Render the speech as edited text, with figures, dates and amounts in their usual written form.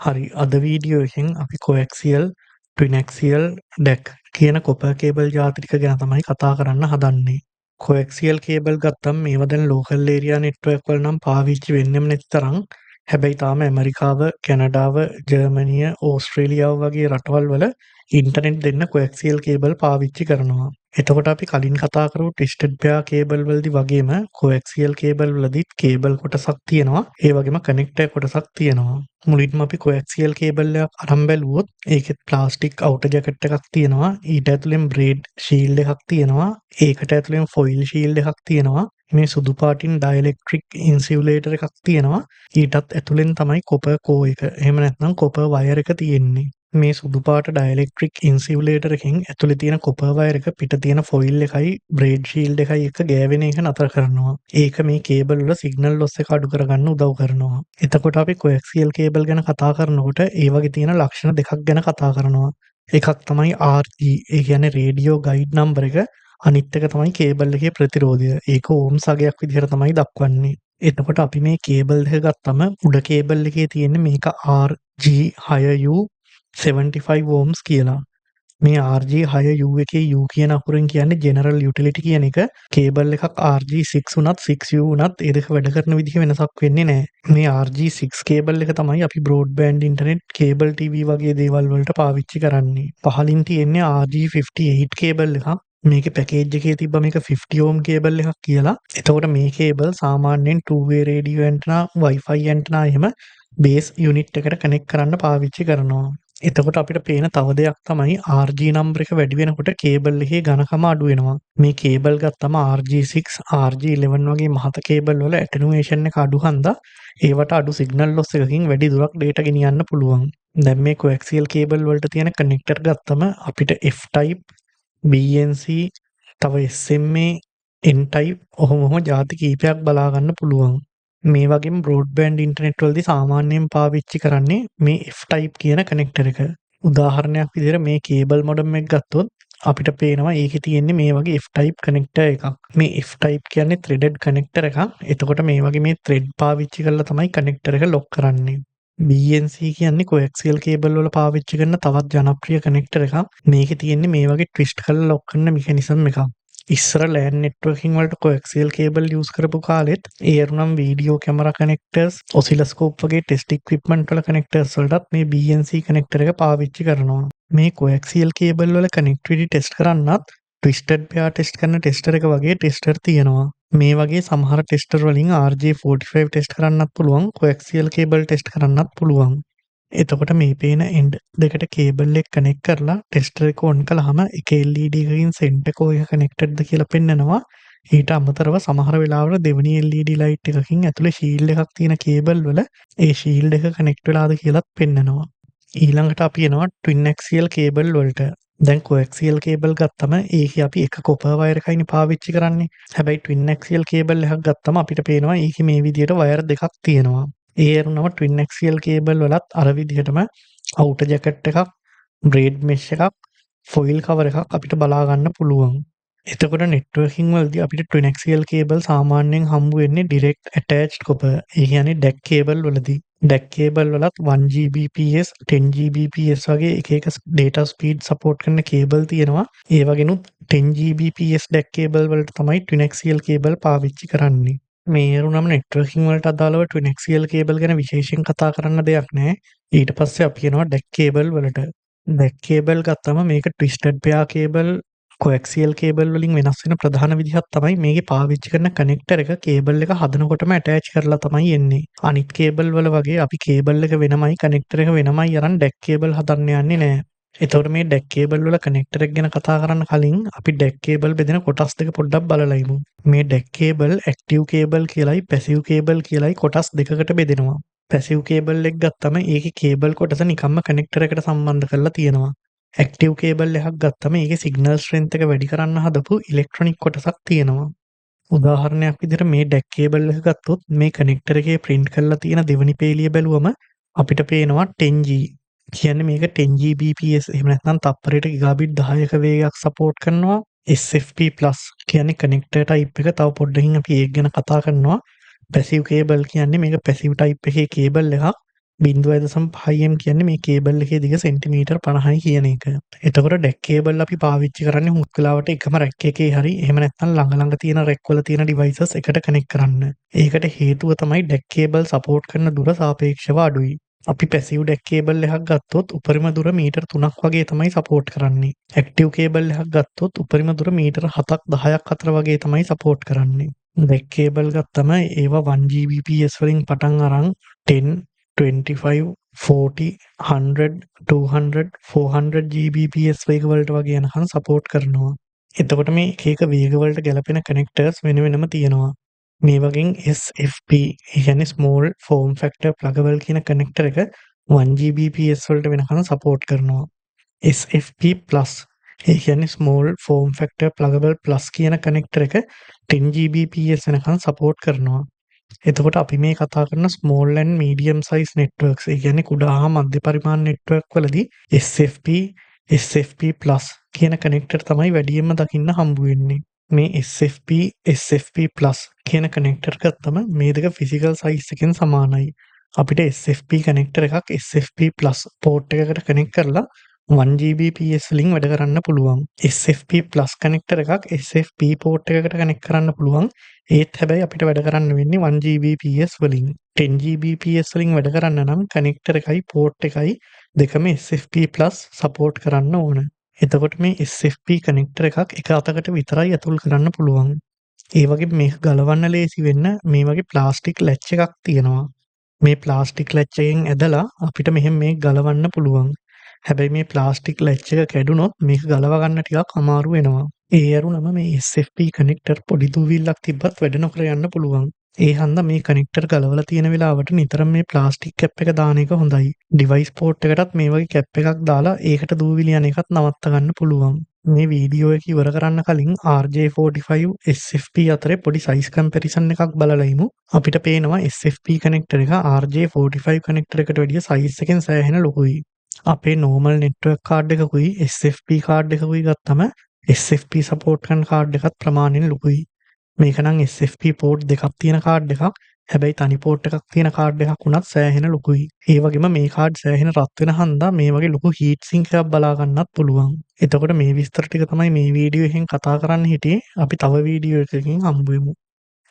හරි අද වීඩියෝ එකෙන් අපි කොඇක්සියල් ට්විනැක්සියල් ඩැක් කියන කොපර් කේබල් ජාති ටික ගැන තමයි කතා කරන්න හදන්නේ. කොඇක්සියල් කේබල් ගත්තම මේවා දැන් ලෝකල් ඒරියා නෙට්වර්ක් වල නම් පාවිච්චි වෙන්නෙම නැති තරම්. හැබැයි තාම ඇමරිකාව, කැනඩාව, ජර්මනිය, ඕස්ට්‍රේලියාව වගේ රටවල් වල ඉන්ටර්නෙට් දෙන්න කොඇක්සියල් කේබල් පාවිච්චි කරනවා. එතකොට අපි කලින් කතා කරපු ට්විස්ටඩ් පෙයා කේබල් වලදී වගේම කොඇක්සියල් කේබල් වලදීත් කේබල් කොටසක් තියෙනවා. ඒ වගේම කනෙක්ටර් කොටසක් තියෙනවා. මුලින්ම අපි කොඇක්සියල් කේබල් එකක් අරන් බැලුවොත් ඒකෙත් ප්ලාස්ටික් අවුටර් ජැකට් එකක් තියෙනවා. ඊට ඇතුලෙන් බ්‍රේඩ් ෂීල්ඩ් එකක් තියෙනවා. ඒකට ඇතුලෙන් ෆොයිල් ෂීල්ඩ් එකක් තියෙනවා. මේ සුදු පාටින් ඩයලෙක්ට්‍රික් ඉන්සියුලේටර් එකක් තියෙනවා. ඊටත් ඇතුලෙන් තමයි කොපර් කෝ එක. එහෙම නැත්නම් කොපර් වයර් එක තියෙන්නේ. මේ සුදු පාට ඩයලෙක්ට්‍රික් ඉන්සියුලේටර් එකෙන් ඇතුලේ තියෙන කොපර් වයර් එක පිට තියෙන ෆොයිල් එකයි බ්‍රේඩ් ෂීල්ඩ් එකයි එක ගෑවෙන එක නතර කරනවා. ඒක මේ කේබල් වල සිග්නල් ලොස් එක අඩු කරගන්න උදව් කරනවා. එතකොට අපි කොඇක්සියල් කේබල් ගැන කතා කරනකොට ඒ වගේ තියෙන ලක්ෂණ දෙකක් ගැන කතා කරනවා. එකක් තමයි RG, ඒ කියන්නේ රේඩියෝ ගයිඩ් නම්බර් එක. අනිත් එක තමයි කේබල් එකේ ප්‍රතිරෝධය. ඒක ඕම්ස් අගයක් විදිහට තමයි දක්වන්නේ. එතකොට අපි මේ කේබල් දෙක ගත්තම උඩ කේබල් එකේ තියෙන්නේ මේක RG6U 75 ohms කියලා. මේ RG6U එකේ U කියන අකුරෙන් කියන්නේ ජෙනරල් යුටිලිටි කියන එක. කේබල් එකක් RG6 උනත් 6U උනත් ඒ දෙක වැඩ කරන විදිහ වෙනසක් වෙන්නේ නැහැ. මේ RG6 කේබල් එක තමයි අපි බ්‍රෝඩ්බෑන්ඩ් ඉන්ටර්නෙට්, කේබල් TV වගේ දේවල් වලට පාවිච්චි කරන්නේ. පහලින් තියෙන්නේ RG58 කේබල් එකක්. මේකේ පැකේජ් එකේ තිබ්බ මේක 50 ohm කේබල් එකක් කියලා. එතකොට මේ කේබල් සාමාන්‍යයෙන් 2-way radio antenna, Wi-Fi antenna එහෙම බේස් යුනිට් එකට කනෙක්ට් කරන්න පාවිච්චි කරනවා. එතකොට අපිට පේන තව දෙයක් තමයි RG නම්බර එක වැඩි වෙනකොට කේබල් එකේ ඝනකම අඩු වෙනවා. මේ කේබල් ගත්තම RG6, RG11 වගේ මහත කේබල් වල ඇටෙනුවේෂන් එක අඩු හන්දා ඒවට අඩු සිග්නල් ලොස් එකකින් වැඩි දුරක් data ගෙනියන්න පුළුවන්. දැන් මේ කොඇක්සියල් කේබල් වලට තියෙන කනෙක්ටර් ගත්තම අපිට F-type, BNC, තව SMA, N-type ඔහොම ಜಾති කීපයක් බලා ගන්න පුළුවන්. මේ වගේම බ්‍රෝඩ්බෑන්ඩ් ඉන්ටර්නෙට් වලදී සාමාන්‍යයෙන් පාවිච්චි කරන්නේ මේ F-type කියන කනෙක්ටර් එක. උදාහරණයක් විදිහට මේ කේබල් මොඩම් එක ගත්තොත් අපිට පේනවා ඒකේ තියෙන්නේ මේ වගේ F-type කනෙක්ටර් එකක්. මේ F-type කියන්නේ threaded කනෙක්ටර් එකක්. එතකොට මේ වගේ මේ thread පාවිච්චි කරලා තමයි කනෙක්ටර් එක ලොක් කරන්නේ. BNC කියන්නේ කොඇක්සියල් කේබල් වල පාවිච්චි කරන තවත් ජනප්‍රිය කනෙක්ටර් එකක්. මේකේ තියෙන්නේ මේ වගේ ට්විස්ට් කරලා ලොක් කරන මෙකැනිසම් එකක්. ඉස්සර LAN නෙට්වර්කින් වලට කොඇක්සියල් කේබල් යූස් කරපු කාලෙත් ඒ අරුනම් වීඩියෝ කැමරා කනෙක්ටර්ස්, ඔසිලොස්කෝප් වගේ ටෙස්ට් ඉක්විප්මන්ට් වල කනෙක්ටර්ස් වලටත් මේ BNC කනෙක්ටර් එක පාවිච්චි කරනවා. මේ කොඇක්සියල් කේබල් වල කනෙක්ටිවිටි ටෙස්ට් කරන්නත් ට්විස්ටඩ් පෙයා ටෙස්ට් කරන ටෙස්ටර් එක වගේ ටෙස්ටර් තියෙනවා. මේ වගේ සමහර ටෙස්ටර් වලින් RJ45 ටෙස්ට් කරන්නත් පුළුවන්, කොඇක්සියල් කේබල් ටෙස්ට් කරන්නත් පුළුවන්. එතකොට මේ පේන එන්ඩ් දෙකට කේබල් එක කනෙක්ට් කරලා ටෙස්ටර් එක ඔන් කළාම එක LED එකකින් සෙන්ටර් කෝ එක කනෙක්ටඩ්ද කියලා පෙන්නනවා. ඊට අමතරව සමහර වෙලාවල දෙවෙනි LED ලයිට් එකකින් ඇතුලේ ෂීල්ඩ් එකක් තියෙන කේබල් වල ඒ ෂීල්ඩ් එක කනෙක්ට් වෙලාද කියලාත් පෙන්නනවා. ඊළඟට අපි එනවා ට්වින් ඇක්සියල් කේබල් වලට. දැන් කොඇක්සියල් කේබල් ගත්තම ඒකේ අපි එක කොපර් වයර් එකයිනේ පාවිච්චි කරන්නේ. හැබැයි ට්වින් ඇක්සියල් කේබල් එකක් ගත්තම අපිට පේනවා ඒකේ මේ විදිහට වයර් දෙකක් තියෙනවා. ඒ අරුණම ට්වින් ඇක්සියල් කේබල් වලත් අර විදිහටම අවුටර් ජැකට් එකක්, බ්‍රේඩ් මෙෂ් එකක්, ෆොයිල් කවර් එකක් අපිට බලා ගන්න පුළුවන්. එතකොට නෙට්වර්කින් වලදී අපිට ට්වින් ඇක්සියල් කේබල් සාමාන්‍යයෙන් හම්බ වෙන්නේ ඩිරෙක්ට් ඇටැච්ඩ් කොපර්. ඒ කියන්නේ DAC කේබල් වලදී. DAC කේබල් වලත් 1 Gbps, 10 Gbps වගේ එක එක data speed support කරන කේබල් තියෙනවා. ඒ වගේනුත් 10 Gbps DAC කේබල් වලට තමයි ට්වින් ඇක්සියල් කේබල් පාවිච්චි කරන්නේ. මේ අරුණම නෙට්වර්කින් වලට අදාළව ට්වින් ඇක්සියල් කේබල් ගැන විශේෂයෙන් කතා කරන්න දෙයක් නැහැ. ඊට පස්සේ අපි යනවා DAC කේබල් වලට. DAC කේබල් ගත්තම මේක ට්විස්ටඩ් පෙයා කේබල්, කොඇක්සියල් කේබල් වලින් වෙනස් වෙන ප්‍රධාන විදිහක් තමයි මේකේ පාවිච්චි කරන කනෙක්ටර් එක කේබල් එක හදනකොටම ඇටච් කරලා තමයි එන්නේ. අනිත් කේබල් වල වගේ අපි කේබල් එක වෙනමයි කනෙක්ටර් එක වෙනමයි අරන් DAC කේබල් හදන්න යන්නේ නැහැ. එතකොට මේ DAC කේබල් වල කනෙක්ටර් එක ගැන කතා කරන්න කලින් අපි DAC කේබල් බෙදෙන කොටස් දෙක පොඩ්ඩක් බලලා ඉමු. මේ DAC කේබල් ඇක්ටිව් කේබල් කියලායි පැසිව් කේබල් කියලායි කොටස් දෙකකට බෙදෙනවා. පැසිව් කේබල් එක ගත්තම ඒකේ කේබල් කොටස නිකම්ම කනෙක්ටර් එකට සම්බන්ධ කරලා තියෙනවා. ඇක්ටිව් කේබල් එකක් ගත්තම ඒකේ සිග්නල් ස්ට්‍රෙන්ත් එක වැඩි කරන්න හදපු ඉලෙක්ට්‍රොනික කොටසක් තියෙනවා. උදාහරණයක් විදිහට මේ DAC කේබල් එක ගත්තොත් මේ කනෙක්ටර් එකේ print කරලා තියෙන දෙවෙනි පේලිය බැලුවම අපිට පේනවා 10G. කියන්නේ මේක 10 Gbps එහෙම නැත්නම් තප්පරයට ගිගාබිට් 10ක වේගයක් සපෝට් කරනවා. SFP+ කියන්නේ කනෙක්ටර් ටයිප් එක. තව පොඩ්ඩකින් අපි ඒක ගැන කතා කරනවා. පැසිව් කේබල් කියන්නේ මේක පැසිව් ටයිප් එකේ කේබල් එකක්. 0.5 කියන්නේ මේ කේබල් එකේ දිග සෙන්ටිමීටර් 50යි කියන එක. එතකොට ඩෙක් කේබල් අපි පාවිච්චි කරන්නේ හුඟක් වෙලාවට එකම රැක් එකේ හරි එහෙම නැත්නම් ළඟ තියෙන රැක් වල තියෙන ඩිවයිසස් එකට කනෙක්ට් කරන්න. ඒකට හේතුව තමයි ඩෙක් කේබල් සපෝට් කරන දුර සාපේක්ෂව අඩුයි. අපි පැසිව් ඩෙක් කේබල් එකක් ගත්තොත් උපරිම දුර මීටර් 3ක් වගේ තමයි සපෝට් කරන්නේ. ඇක්ටිව් කේබල් එකක් ගත්තොත් උපරිම දුර මීටර් 7ක් 10ක් අතර වගේ තමයි සපෝට් කරන්නේ. ඩෙක් කේබල් ගත්තම ඒවා 1 Gbps වලින් පටන් අරන් 10 25 40 100 200 400 Gbps වේග වලට වගේ යනකම් සපෝට් කරනවා. එතකොට මේ එක එක වේග වලට ගැලපෙන කනෙක්ටර්ස් වෙන වෙනම තියෙනවා. මේ වගේ SFP ඒ කියන්නේ small form factor pluggable කියන කනෙක්ටර් එක 1 Gbps වලට වෙනකම් සපෝට් කරනවා. SFP+ ඒ කියන්නේ small form factor pluggable plus කියන කනෙක්ටර් එක 10 Gbps වෙනකම් සපෝට් කරනවා. එතකොට අපි මේ කතා කරන small and medium size networks ඒ කියන්නේ කුඩා හා මධ්‍ය පරිමාණ network වලදී SFP+ කියන කනෙක්ටර් තමයි වැඩියෙන්ම දකින්න හම්බ වෙන්නේ. මේ SFP+ කියන කනෙක්ටර් ගත්තම මේ දෙක ෆිසිකල් සයිස් එකෙන් සමානයි. අපිට SFP කනෙක්ටර් එකක් SFP+ පෝට් එකකට කනෙක්ට් කරලා 1 Gbps වලින් වැඩ කරන්න පුළුවන්. SFP+ කනෙක්ටර් එකක් SFP පෝට් එකකට කනෙක්ට් කරන්න පුළුවන්. ඒත් හැබැයි අපිට වැඩ කරන්න වෙන්නේ 1 Gbps වලින්. 10 Gbps වලින් වැඩ කරන්න නම් කනෙක්ටර් එකයි පෝට් එකයි දෙකම SFP+ සපෝට් කරන්න ඕන. එතකොට මේ SFP කනෙක්ටර් එකක් එක අතකට විතරයි ඇතුල් කරන්න පුළුවන්. ඒ වගේ මේක ගලවන්න ලේසි වෙන්න මේ වගේ ප්ලාස්ටික් ලැච් එකක් තියෙනවා. මේ ප්ලාස්ටික් ලැච් එකෙන් ඇදලා අපිට මෙහෙම මේක ගලවන්න පුළුවන්. හැබැයි මේ ප්ලාස්ටික් ලැච් එක කැඩුනොත් මේක ගලව ගන්න ටිකක් අමාරු වෙනවා. ඒ ඇරුණම මේ SFP කනෙක්ටර් පොඩි දූවිල්ලක් තිබ්බත් වැඩ නොකර යන්න පුළුවන්. ඒ හන්දා මේ කනෙක්ටර් ගලවලා තියෙන වෙලාවට නිතරම මේ ප්ලාස්ටික් කැප් එක දාන එක හොඳයි. ඩිවයිස් පෝට් එකටත් මේ වගේ කැප් එකක් දාලා ඒකට දූවිලි යන එකත් නවත්ත ගන්න පුළුවන්. මේ වීඩියෝ එක ඉවර කරන්න කලින් RJ45 SFP අතරේ පොඩි සයිස් කම්පැරිසන් එකක් බලලා ඉමු. අපිට පේනවා SFP කනෙක්ටර් එක RJ45 කනෙක්ටර් එකට වැඩිය සයිස් එකෙන් සෑහෙන ලොකුයි. අපේ normal network කාඩ් එකකුයි SFP කාඩ් එකකුයි ගත්තම SFP සපෝට් කරන කාඩ් එකත් ප්‍රමාණයෙන් ලොකුයි. මේක නම් SFP පෝට් දෙකක් තියෙන කාඩ් එකක්. හැබැයි තනි පෝට් එකක් තියෙන කාඩ් එකක් වුණත් සෑහෙන ලොකුයි. ඒ වගේම මේ කාඩ් සෑහෙන රත් වෙන හන්දා මේ වගේ ලොකු හීට් සින්ක් එකක් බලා ගන්නත් පුළුවන්. එතකොට මේ විස්තර ටික තමයි මේ වීඩියෝ එකෙන් කතා කරන්න හිටියේ. අපි තව වීඩියෝ එකකින් හම්බ වෙමු.